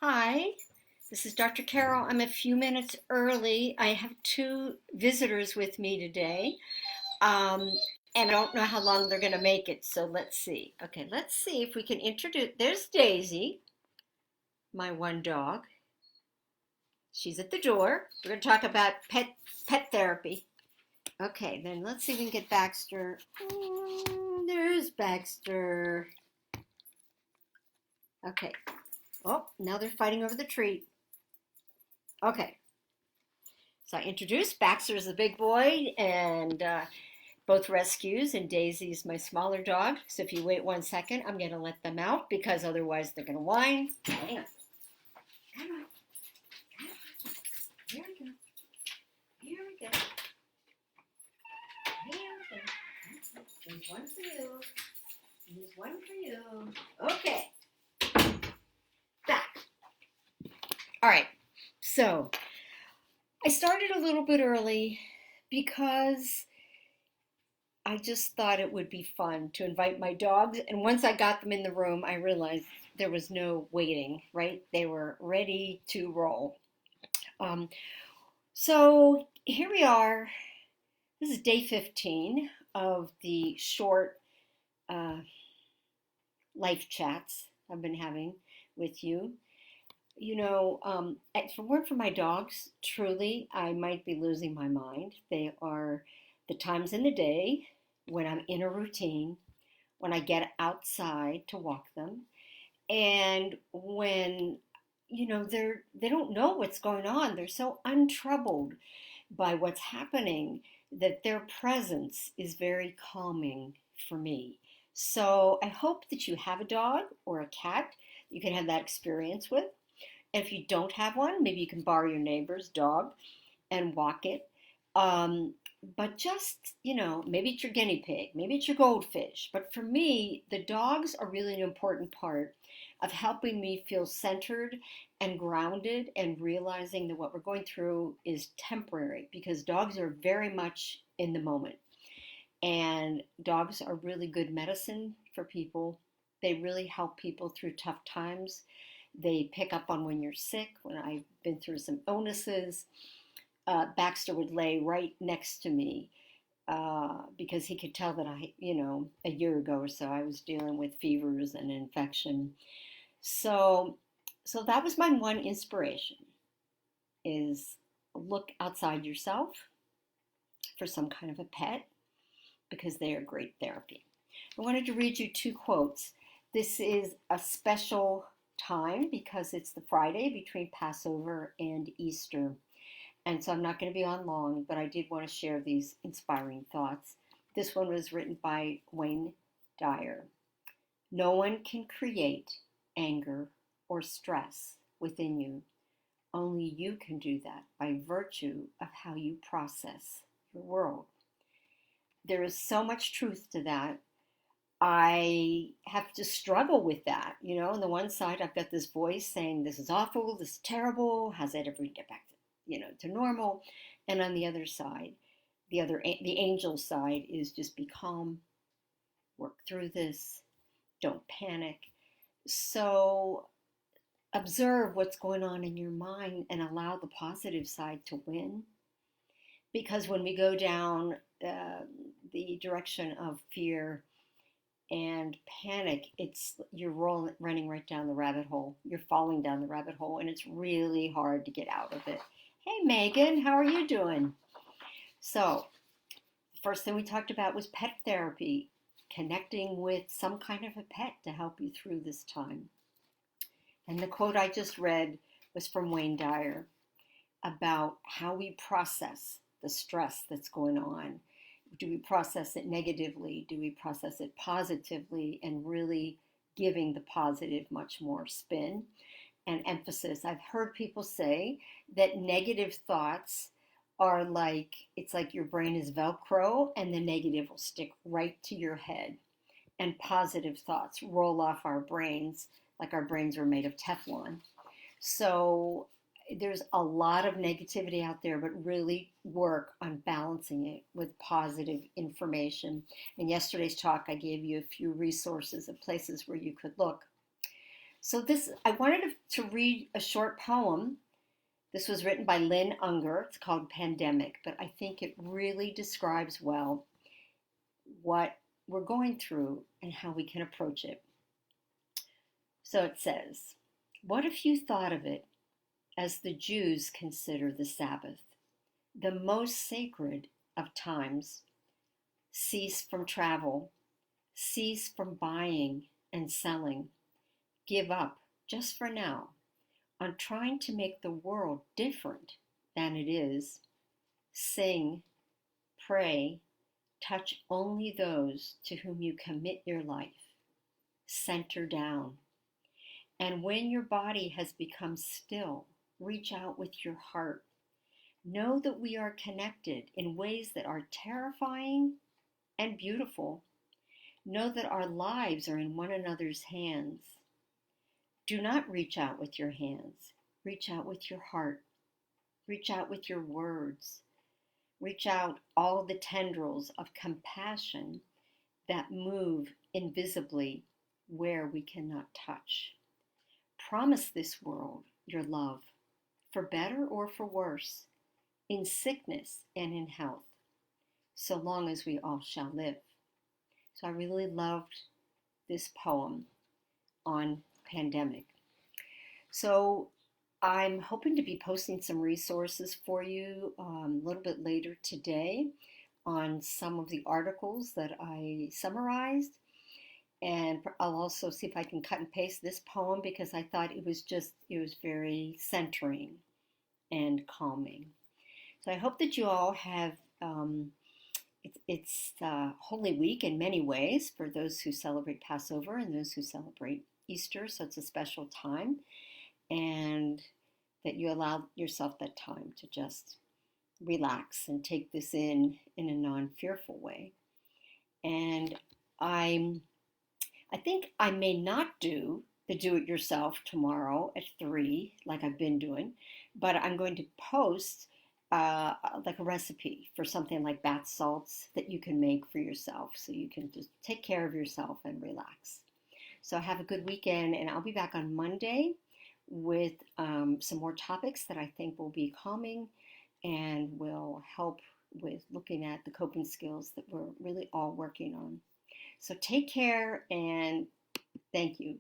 Hi, this is Dr. Carole. I'm a few minutes early. I have two visitors with me today, um, and I don't know how long they're going to make it, so let's see. Okay, let's see if we can introduce. There's Daisy, my one dog. She's at the door. We're going to talk about pet therapy. Okay, then let's see if we can get Baxter. There's Baxter. Okay. Oh, now they're fighting over the treat. Okay. So I introduced Baxter as the big boy and both rescues, and Daisy's my smaller dog. So if you wait 1 second, I'm going to let them out because otherwise they're going to whine. Hang on. Come on. Here we go. Here we go. Here we go. There's one for you. There's one for you. Okay. Back. All right. So I started a little bit early because I just thought it would be fun to invite my dogs. And once I got them in the room, I realized there was no waiting, right? They were ready to roll. Um, so here we are. This is day 15 of the short uh, life chats I've been having with you. If it weren't for my dogs, truly, I might be losing my mind. They are the times in the day when I'm in a routine, when I get outside to walk them, and when they don't know what's going on. They're so untroubled by what's happening that their presence is very calming for me. So I hope that you have a dog or a cat you can have that experience with. And if you don't have one, maybe you can borrow your neighbor's dog and walk it. Um, but just, maybe it's your guinea pig, maybe it's your goldfish. But for me, the dogs are really an important part of helping me feel centered and grounded and realizing that what we're going through is temporary because dogs are very much in the moment. And dogs are really good medicine for people. They really help people through tough times. They pick up on when you're sick. When I've been through some illnesses, Baxter would lay right next to me because he could tell that a year ago or so, I was dealing with fevers and infection. So, so that was my one inspiration: is look outside yourself for some kind of a pet because they are great therapy. I wanted to read you two quotes. This is a special time because it's the Friday between Passover and Easter. And so I'm not going to be on long, but I did want to share these inspiring thoughts. This one was written by Wayne Dyer. No one can create anger or stress within you. Only you can do that by virtue of how you process your world. There is so much truth to that. I have to struggle with that. On the one side, I've got this voice saying, this is awful, this is terrible, how's that ever get back to normal? And on the other side, the angel side is just be calm, work through this, don't panic. So observe what's going on in your mind and allow the positive side to win. Because when we go down the direction of fear and panic, you're running right down the rabbit hole. You're falling down the rabbit hole, and it's really hard to get out of it. Hey, Megan, how are you doing? So, the first thing we talked about was pet therapy, connecting with some kind of a pet to help you through this time. And the quote I just read was from Wayne Dyer about how we process the stress that's going on. Do we process it negatively? Do we process it positively? And really giving the positive much more spin and emphasis. I've heard people say that negative thoughts are it's like your brain is Velcro and the negative will stick right to your head. And positive thoughts roll off our brains like our brains are made of Teflon. So there's a lot of negativity out there, but really work on balancing it with positive information. In yesterday's talk, I gave you a few resources of places where you could look. So I wanted to read a short poem. This was written by Lynn Unger. It's called Pandemic, but I think it really describes well what we're going through and how we can approach it. So it says, what if you thought of it as the Jews consider the Sabbath, the most sacred of times? Cease from travel, cease from buying and selling. Give up, just for now, on trying to make the world different than it is. Sing, pray, touch only those to whom you commit your life. Center down. And when your body has become still, reach out with your heart. Know that we are connected in ways that are terrifying and beautiful. Know that our lives are in one another's hands. Do not reach out with your hands. Reach out with your heart. Reach out with your words. Reach out all the tendrils of compassion that move invisibly where we cannot touch. Promise this world your love, for better or for worse, in sickness and in health, so long as we all shall live. So I really loved this poem on pandemic. So I'm hoping to be posting some resources for you a little bit later today on some of the articles that I summarized. And I'll also see if I can cut and paste this poem because I thought it was very centering and calming. So I hope that you all have, it's Holy Week in many ways for those who celebrate Passover and those who celebrate Easter. So it's a special time, and that you allow yourself that time to just relax and take this in a non-fearful way. And I think I may not do the do-it-yourself tomorrow at 3 like I've been doing, but I'm going to post like a recipe for something like bath salts that you can make for yourself so you can just take care of yourself and relax. So have a good weekend, and I'll be back on Monday with some more topics that I think will be calming and will help with looking at the coping skills that we're really all working on. So take care, and thank you.